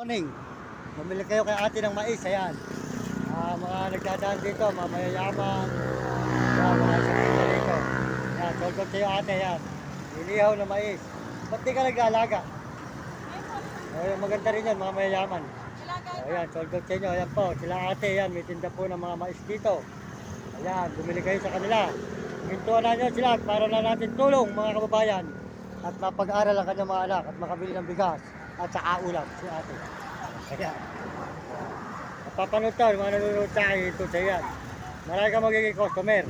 Morning. Bumili kayo kay ate ng mais, ayan. Mga nagdadaan dito, mga mayayaman. Ayan, mga sakita dito. Ayan, solkot kayo ate, ayan. Inihaw na mais. Ba't di ka nag-aalaga? Ayan, maganda rin yan, mga mayayaman. Ayan, solkot sa inyo, ayan po. Sila ate, ayan, may tinda po ng mga mais dito. Ayan, bumili kayo sa kanila. Hintuan na nyo sila para na natin tulong, mga kababayan. At mapag-aral ang kanyang mga anak at makabili ng bigas at saka ulam si ate. Ayan. Papanood to, mga nanonood sa akin ito sa yan. Marami ka magiging customer.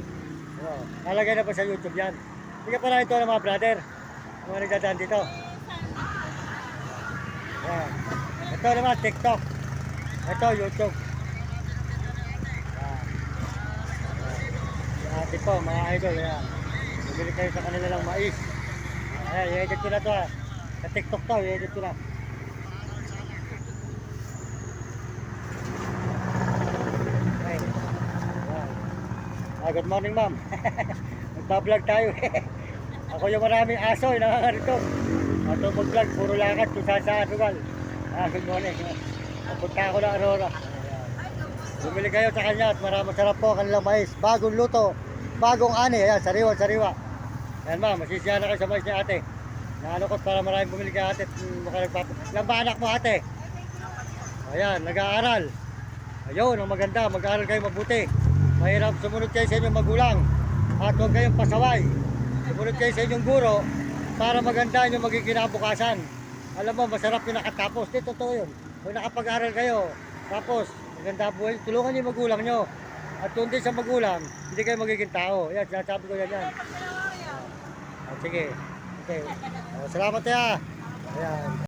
Nalagay na pa sa YouTube yan. Hindi ka pala ito ng mga brother. Mga nagdadaan dito. Ayan. Ito naman TikTok. Ito YouTube. Ayan. Si ate po, mga idol. Ayan. Bumili kayo sa kanila ng mais. Ayan, i-edit ko na to ha. Sa TikTok to, i-edit ko na. Okay. Ayan. Good morning ma'am. Magpa-vlog tayo. Ako yung maraming aso, nangangarito. Ato mag-vlog, puro lakad kung saan sa lugar. Good morning. Papunta ako ng Aurora. Ayan. Bumili kayo sa kanya at masarap po kanilang mais. Bagong luto, bagong ani. Ayan, sariwa-sariwa. Ayan ma'am, masisiyahan na kayo sa mais ni ate. Naalokot para maraming bumili kay ate. Ilan ba anak mo ate? Ayan, nag-aaral. Ayun, ang maganda, mag-aaral kayo mabuti. Mahirap sumunod kayo sa inyong magulang. At huwag kayong pasaway. Sumunod kayo sa inyong guro para maganda yung magiging kinabukasan. Alam mo, masarap yung nakatapos. Di, totoo yun. Kung nakapag-aaral kayo, tapos maganda buhay, tulungan niyo yung magulang nyo. At kung di sa magulang, hindi kayo magiging tao. Yan, sinasabi ko yan. Sige. Okay. Salamat ya. Ayan.